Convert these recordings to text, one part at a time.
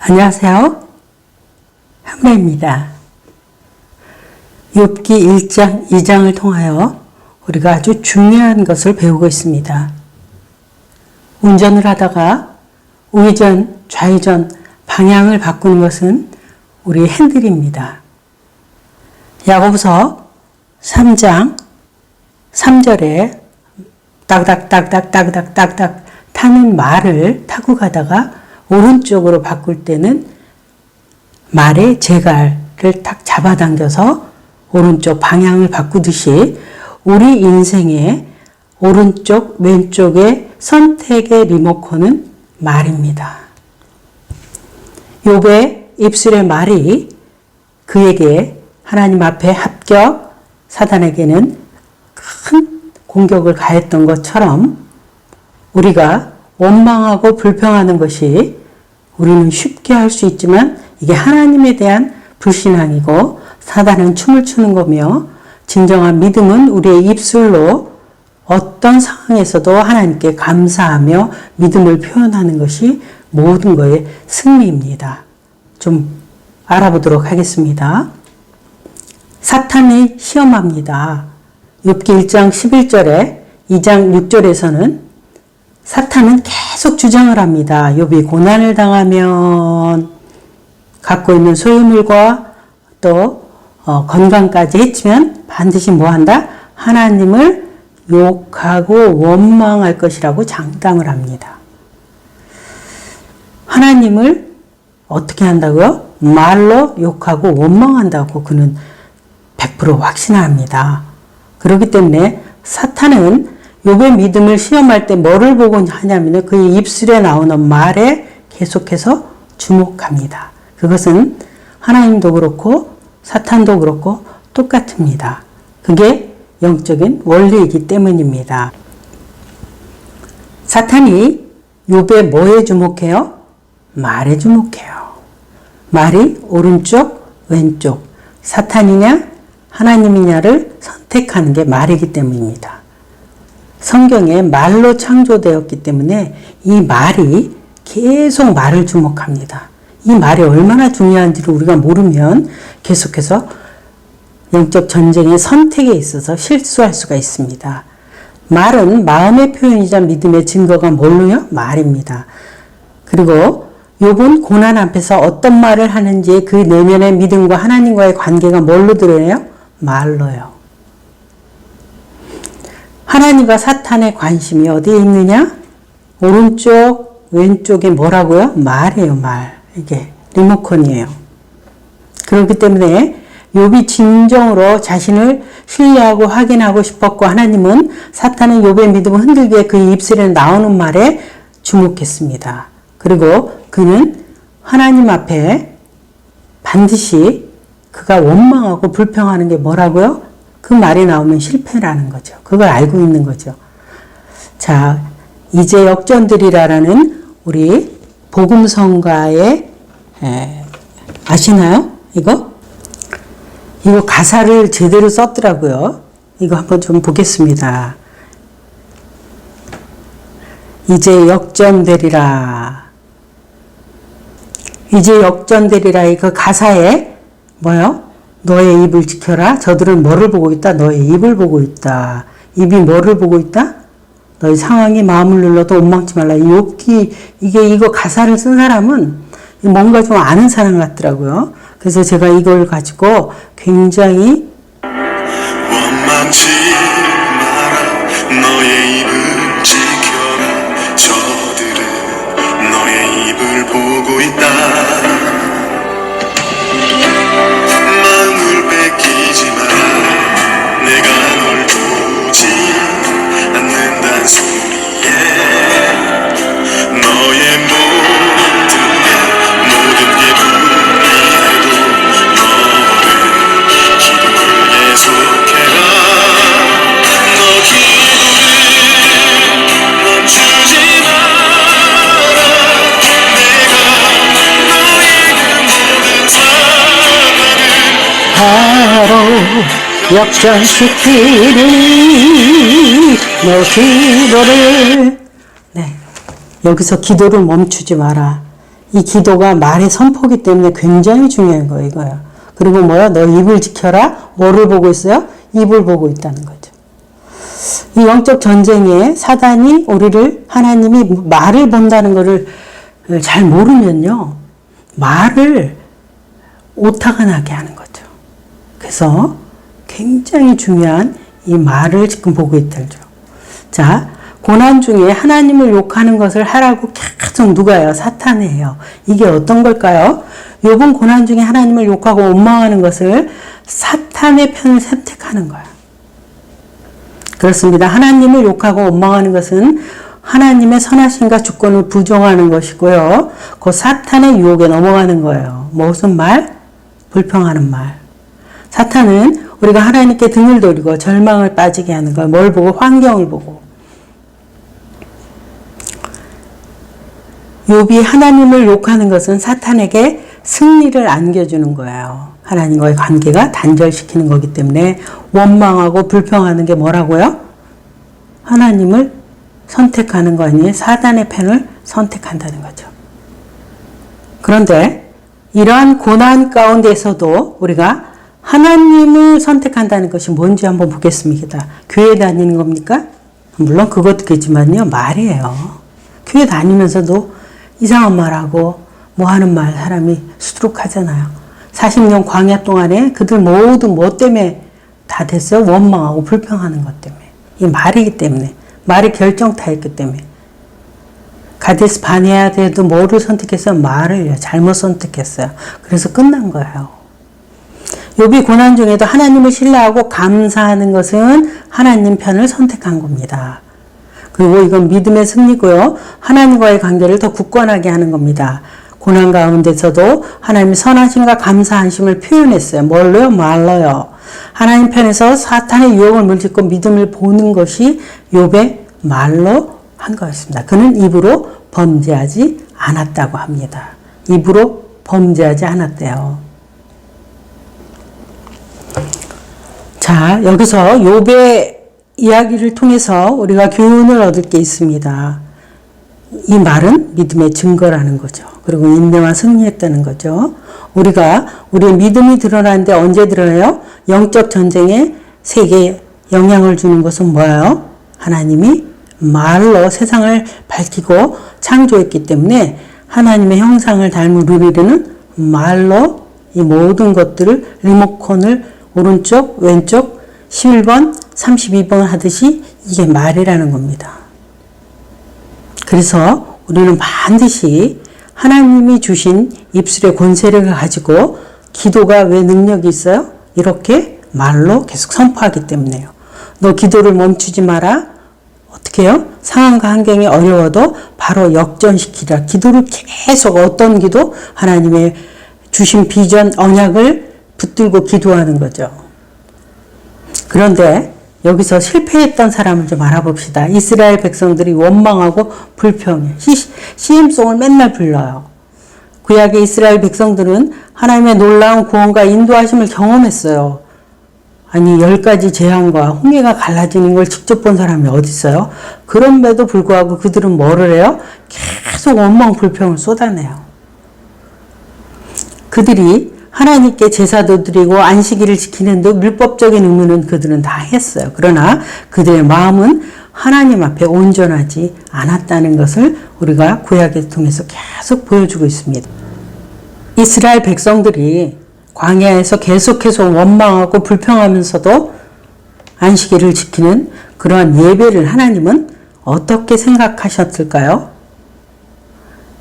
안녕하세요. 현매입니다. 욥기 1장, 2장을 통하여 우리가 아주 중요한 것을 배우고 있습니다. 운전을 하다가 우회전, 좌회전, 방향을 바꾸는 것은 우리 핸들입니다. 야고보서 3장 3절에 딱딱딱딱딱딱딱딱 타는 말을 타고 가다가 오른쪽으로 바꿀 때는 말의 제갈을 딱 잡아당겨서 오른쪽 방향을 바꾸듯이 우리 인생의 오른쪽, 왼쪽의 선택의 리모컨은 말입니다. 욥의 입술의 말이 그에게 하나님 앞에 합격, 사단에게는 큰 공격을 가했던 것처럼 우리가 원망하고 불평하는 것이 우리는 쉽게 할 수 있지만 이게 하나님에 대한 불신앙이고 사단은 춤을 추는 거며 진정한 믿음은 우리의 입술로 어떤 상황에서도 하나님께 감사하며 믿음을 표현하는 것이 모든 것의 승리입니다. 좀 알아보도록 하겠습니다. 사탄이 시험합니다. 욥기 1장 11절에 2장 6절에서는 사탄은 계속 주장을 합니다. 욥이 고난을 당하면 갖고 있는 소유물과 또 건강까지 해치면 반드시 뭐한다? 하나님을 욕하고 원망할 것이라고 장담을 합니다. 하나님을 어떻게 한다고요? 말로 욕하고 원망한다고 그는 100% 확신합니다. 그렇기 때문에 사탄은 욥의 믿음을 시험할 때 뭐를 보고 하냐면 그의 입술에 나오는 말에 계속해서 주목합니다. 그것은 하나님도 그렇고 사탄도 그렇고 똑같습니다. 그게 영적인 원리이기 때문입니다. 사탄이 욥의 뭐에 주목해요? 말에 주목해요. 말이 오른쪽, 왼쪽, 사탄이냐 하나님이냐를 선택하는 게 말이기 때문입니다. 성경에 말로 창조되었기 때문에 이 말이 계속 말을 주목합니다. 이 말이 얼마나 중요한지를 우리가 모르면 계속해서 영적 전쟁의 선택에 있어서 실수할 수가 있습니다. 말은 마음의 표현이자 믿음의 증거가 뭘로요? 말입니다. 그리고 욥은 고난 앞에서 어떤 말을 하는지 그 내면의 믿음과 하나님과의 관계가 뭘로 드러나요? 말로요. 하나님과 사탄의 관심이 어디에 있느냐? 오른쪽, 왼쪽에 뭐라고요? 말이에요, 말. 이게 리모컨이에요. 그렇기 때문에 욥이 진정으로 자신을 신뢰하고 확인하고 싶었고 하나님은 사탄은 욥의 믿음을 흔들기에 그의 입술에 나오는 말에 주목했습니다. 그리고 그는 하나님 앞에 반드시 그가 원망하고 불평하는 게 뭐라고요? 그 말이 나오면 실패라는 거죠. 그걸 알고 있는 거죠. 자, 이제 역전되리라라는 우리 복음성가의 아시나요? 이거 가사를 제대로 썼더라고요. 이거 한번 좀 보겠습니다. 이제 역전되리라. 이제 역전되리라. 그 가사에 뭐요? 너의 입을 지켜라. 저들은 뭐를 보고 있다? 너의 입을 보고 있다. 입이 뭐를 보고 있다? 너의 상황이 마음을 눌러도 원망치 말라. 욥기 이거 가사를 쓴 사람은 뭔가 좀 아는 사람 같더라고요. 그래서 제가 이걸 가지고 굉장히 원망치 마라. 너의 입을 지켜라. 저들은 너의 입을 보고 있다. 역전시키리 너 기도를. 네, 여기서 기도를 멈추지 마라. 이 기도가 말의 선포기 때문에 굉장히 중요한 거예요, 이거요. 그리고 뭐야? 너 입을 지켜라. 뭐를 보고 있어요? 입을 보고 있다는 거죠. 이 영적 전쟁에 사단이 우리를, 하나님이 말을 본다는 것을 잘 모르면요, 말을 오타가 나게 하는 거죠. 그래서 굉장히 중요한 이 말을 지금 보고 있다죠. 자, 고난 중에 하나님을 욕하는 것을 하라고 계속 누가요? 사탄이 해요. 이게 어떤 걸까요? 욥은 고난 중에 하나님을 욕하고 원망하는 것을 사탄의 편을 선택하는 거예요. 그렇습니다. 하나님을 욕하고 원망하는 것은 하나님의 선하심과 주권을 부정하는 것이고요. 그 사탄의 유혹에 넘어가는 거예요. 무슨 말? 불평하는 말. 사탄은 우리가 하나님께 등을 돌리고 절망을 빠지게 하는 거예요. 뭘 보고? 환경을 보고. 욥이 하나님을 욕하는 것은 사탄에게 승리를 안겨주는 거예요. 하나님과의 관계가 단절시키는 거기 때문에 원망하고 불평하는 게 뭐라고요? 하나님을 선택하는 거 아니에요? 사단의 편을 선택한다는 거죠. 그런데 이러한 고난 가운데서도 우리가 하나님을 선택한다는 것이 뭔지 한번 보겠습니다. 교회 다니는 겁니까? 물론 그것도 있지만요, 말이에요. 교회 다니면서도 이상한 말하고 뭐 하는 말 사람이 수두룩하잖아요. 40년 광야 동안에 그들 모두 뭐 때문에 다 됐어요? 원망하고 불평하는 것 때문에. 이 말이기 때문에. 말이 결정타였기 때문에. 가데스 바네아에도 뭐를 선택했어요? 말을요. 잘못 선택했어요. 그래서 끝난 거예요. 욥이 고난 중에도 하나님을 신뢰하고 감사하는 것은 하나님 편을 선택한 겁니다. 그리고 이건 믿음의 승리고요. 하나님과의 관계를 더 굳건하게 하는 겁니다. 고난 가운데서도 하나님의 선하심과 감사하심을 표현했어요. 뭘로요? 말로요. 하나님 편에서 사탄의 유혹을 물리치고 믿음을 보는 것이 욥의 말로 한 거였습니다. 그는 입으로 범죄하지 않았다고 합니다. 입으로 범죄하지 않았대요. 자, 여기서 욥의 이야기를 통해서 우리가 교훈을 얻을 게 있습니다. 이 말은 믿음의 증거라는 거죠. 그리고 인내와 승리했다는 거죠. 우리의 믿음이 드러나는데 언제 드러나요? 영적 전쟁에 세계에 영향을 주는 것은 뭐예요? 하나님이 말로 세상을 밝히고 창조했기 때문에 하나님의 형상을 닮은 우리는 말로 이 모든 것들을 리모컨을 오른쪽, 왼쪽 11번, 32번 하듯이 이게 말이라는 겁니다. 그래서 우리는 반드시 하나님이 주신 입술의 권세를 가지고 기도가 왜 능력이 있어요? 이렇게 말로 계속 선포하기 때문에요. 너 기도를 멈추지 마라. 어떻게 해요? 상황과 환경이 어려워도 바로 역전시키라. 기도를 계속 어떤 기도? 하나님의 주신 비전, 언약을 붙들고 기도하는 거죠. 그런데 여기서 실패했던 사람을 좀 알아봅시다. 이스라엘 백성들이 원망하고 불평해. 시임송을 맨날 불러요. 구약의 이스라엘 백성들은 하나님의 놀라운 구원과 인도하심을 경험했어요. 아니 10가지 재앙과 홍해가 갈라지는 걸 직접 본 사람이 어디 있어요? 그럼에도 불구하고 그들은 뭐를 해요? 계속 원망 불평을 쏟아내요. 그들이 하나님께 제사도 드리고 안식일을 지키는 등 율법적인 의무는 그들은 다 했어요. 그러나 그들의 마음은 하나님 앞에 온전하지 않았다는 것을 우리가 구약을 통해서 계속 보여주고 있습니다. 이스라엘 백성들이 광야에서 계속해서 원망하고 불평하면서도 안식일을 지키는 그러한 예배를 하나님은 어떻게 생각하셨을까요?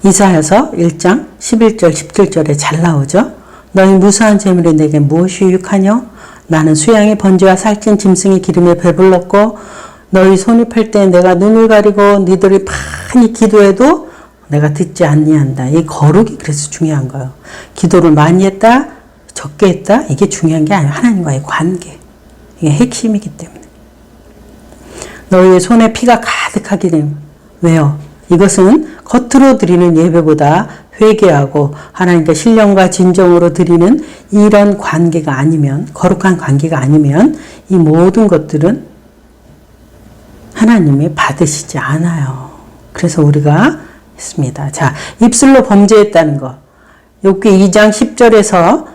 이사야서 1장 11절 17절에 잘 나오죠. 너희 무수한 재물이 내게 무엇이 유익하뇨? 나는 수양의 번제와 살찐 짐승의 기름에 배불렀고 너희 손이 팔 때 내가 눈을 가리고 너희들이 많이 기도해도 내가 듣지 아니한다. 이 거룩이 그래서 중요한 거예요. 기도를 많이 했다, 적게 했다, 이게 중요한 게 아니에요. 하나님과의 관계. 이게 핵심이기 때문에. 너희의 손에 피가 가득하게 되면 왜요? 이것은 겉으로 드리는 예배보다 회개하고 하나님께 신령과 진정으로 드리는 이런 관계가 아니면, 거룩한 관계가 아니면 이 모든 것들은 하나님이 받으시지 않아요. 그래서 우리가 했습니다. 자, 입술로 범죄했다는 거. 욥기 2장 10절에서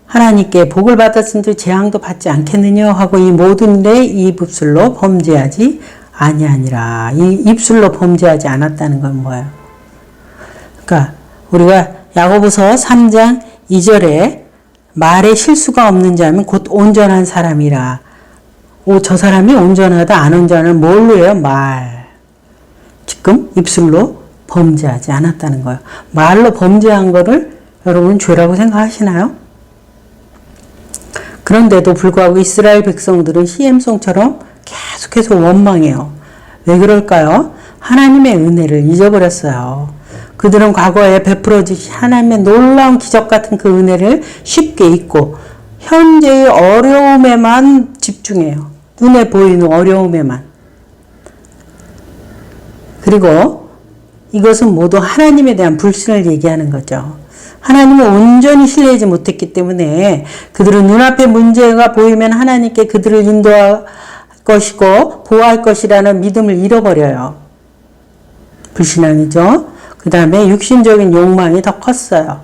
하나님께 복을 받았은지 재앙도 받지 않겠느냐 하고 이 모든 내 입술로 범죄하지 아니하니라. 이 입술로 범죄하지 않았다는 건 뭐예요? 그러니까 우리가 야고보서 3장 2절에 말에 실수가 없는 자면 곧 온전한 사람이라. 저 사람이 온전하다 안 온전한 뭘로 해요? 말. 지금 입술로 범죄하지 않았다는 거예요. 말로 범죄한 거를 여러분 죄라고 생각하시나요? 그런데도 불구하고 이스라엘 백성들은 시엠송처럼 계속해서 원망해요. 왜 그럴까요? 하나님의 은혜를 잊어버렸어요. 그들은 과거에 베풀어 주신 하나님의 놀라운 기적 같은 그 은혜를 쉽게 잊고 현재의 어려움에만 집중해요. 눈에 보이는 어려움에만. 그리고 이것은 모두 하나님에 대한 불신을 얘기하는 거죠. 하나님을 온전히 신뢰하지 못했기 때문에 그들은 눈앞에 문제가 보이면 하나님께 그들을 인도할 것이고 보호할 것이라는 믿음을 잃어버려요. 불신앙이죠. 그 다음에 육신적인 욕망이 더 컸어요.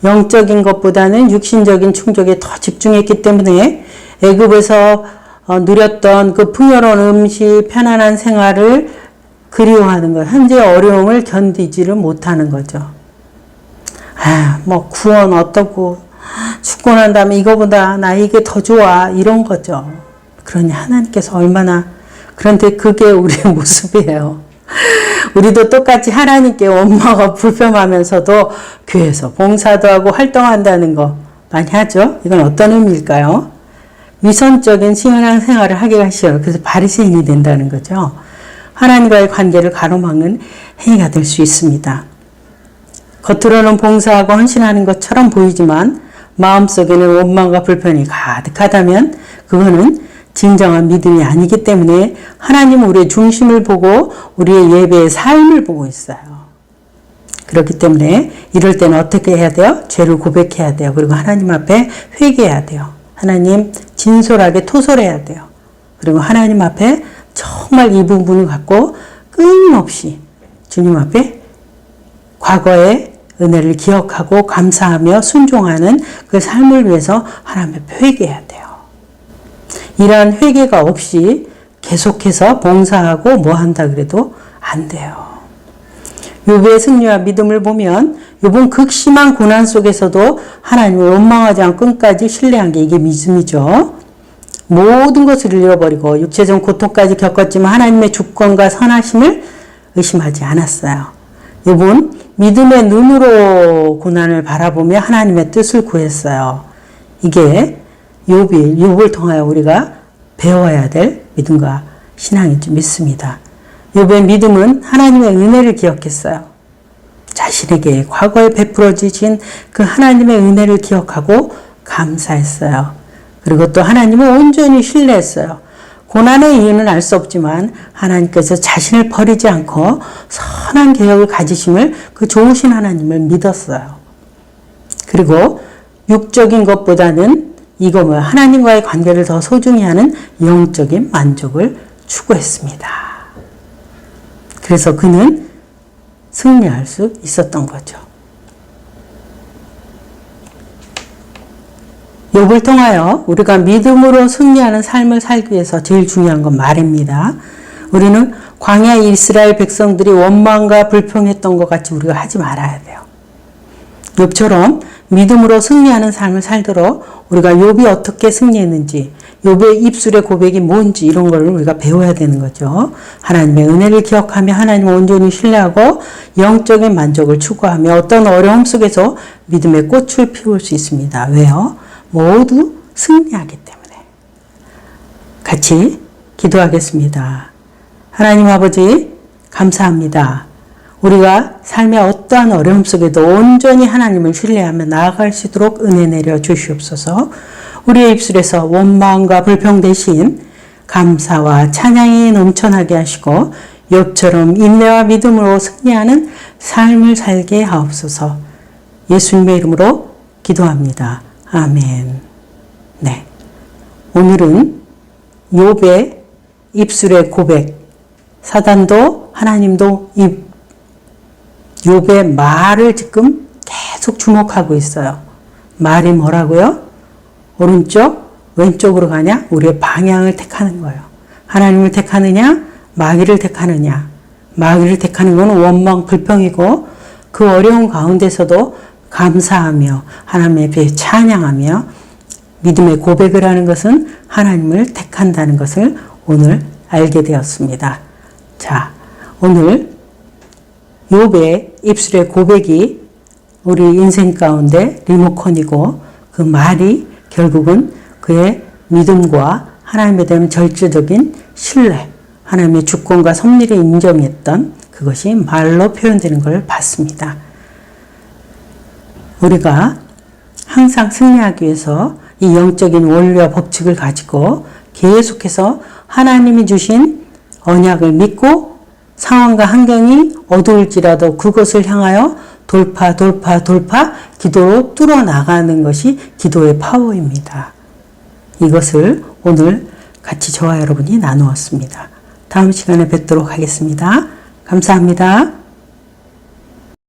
영적인 것보다는 육신적인 충족에 더 집중했기 때문에 애굽에서 누렸던 그 풍요로운 음식, 편안한 생활을 그리워하는 거예요. 현재 어려움을 견디지를 못하는 거죠. 뭐 구원 어떻고 죽고 난 다음에 이거보다 나 이게 더 좋아 이런 거죠. 그러니 하나님께서 얼마나 그런데 그게 우리의 모습이에요. 우리도 똑같이 하나님께 원망하고 불평하면서도 교회에서 봉사도 하고 활동한다는 거 많이 하죠. 이건 어떤 의미일까요? 위선적인 신앙 생활을 하게 하셔요. 그래서 바리새인이 된다는 거죠. 하나님과의 관계를 가로막는 행위가 될 수 있습니다. 겉으로는 봉사하고 헌신하는 것처럼 보이지만 마음속에는 원망과 불편이 가득하다면 그거는 진정한 믿음이 아니기 때문에 하나님은 우리의 중심을 보고 우리의 예배의 삶을 보고 있어요. 그렇기 때문에 이럴 때는 어떻게 해야 돼요? 죄를 고백해야 돼요. 그리고 하나님 앞에 회개해야 돼요. 하나님 진솔하게 토설해야 돼요. 그리고 하나님 앞에 정말 이 부분을 갖고 끊임없이 주님 앞에 과거의 은혜를 기억하고 감사하며 순종하는 그 삶을 위해서 하나님 앞에 회개해야 돼요. 이러한 회개가 없이 계속해서 봉사하고 뭐 한다 그래도 안 돼요. 욥의 승리와 믿음을 보면 욥은 극심한 고난 속에서도 하나님을 원망하지 않고 끝까지 신뢰한 게 이게 믿음이죠. 모든 것을 잃어버리고 육체적 고통까지 겪었지만 하나님의 주권과 선하심을 의심하지 않았어요. 욥은 믿음의 눈으로 고난을 바라보며 하나님의 뜻을 구했어요. 이게 욥을 통하여 우리가 배워야 될 믿음과 신앙인 줄 믿습니다. 욥의 믿음은 하나님의 은혜를 기억했어요. 자신에게 과거에 베풀어 주신 그 하나님의 은혜를 기억하고 감사했어요. 그리고 또 하나님을 온전히 신뢰했어요. 고난의 이유는 알 수 없지만 하나님께서 자신을 버리지 않고 선한 계획을 가지심을 그 좋으신 하나님을 믿었어요. 그리고 육적인 것보다는 이거 하나님과의 관계를 더 소중히 하는 영적인 만족을 추구했습니다. 그래서 그는 승리할 수 있었던 거죠. 욥을 통하여 우리가 믿음으로 승리하는 삶을 살기 위해서 제일 중요한 건 말입니다. 우리는 광야 이스라엘 백성들이 원망과 불평했던 것 같이 우리가 하지 말아야 돼요. 욥처럼 믿음으로 승리하는 삶을 살도록 우리가 욥이 어떻게 승리했는지, 욥의 입술의 고백이 뭔지 이런 걸 우리가 배워야 되는 거죠. 하나님의 은혜를 기억하며 하나님을 온전히 신뢰하고 영적인 만족을 추구하며 어떤 어려움 속에서 믿음의 꽃을 피울 수 있습니다. 왜요? 모두 승리하기 때문에. 같이 기도하겠습니다. 하나님 아버지 감사합니다. 우리가 삶의 어떠한 어려움 속에도 온전히 하나님을 신뢰하며 나아갈 수 있도록 은혜 내려 주시옵소서. 우리의 입술에서 원망과 불평 대신 감사와 찬양이 넘쳐나게 하시고 욥처럼 인내와 믿음으로 승리하는 삶을 살게 하옵소서. 예수님의 이름으로 기도합니다. 아멘. 네. 오늘은 욥의 입술의 고백, 사단도 하나님도 욥의 말을 지금 계속 주목하고 있어요. 말이 뭐라고요? 오른쪽, 왼쪽으로 가냐? 우리의 방향을 택하는 거예요. 하나님을 택하느냐? 마귀를 택하느냐? 마귀를 택하는 것은 원망, 불평이고 그 어려운 가운데서도 감사하며 하나님 앞에 찬양하며 믿음의 고백을 하는 것은 하나님을 택한다는 것을 오늘 알게 되었습니다. 자, 오늘 욥의 입술의 고백이 우리 인생 가운데 리모컨이고 그 말이 결국은 그의 믿음과 하나님에 대한 절제적인 신뢰, 하나님의 주권과 섭리를 인정했던 그것이 말로 표현되는 걸 봤습니다. 우리가 항상 승리하기 위해서 이 영적인 원리와 법칙을 가지고 계속해서 하나님이 주신 언약을 믿고 상황과 환경이 어두울지라도 그것을 향하여 돌파 기도로 뚫어나가는 것이 기도의 파워입니다. 이것을 오늘 같이 저와 여러분이 나누었습니다. 다음 시간에 뵙도록 하겠습니다. 감사합니다.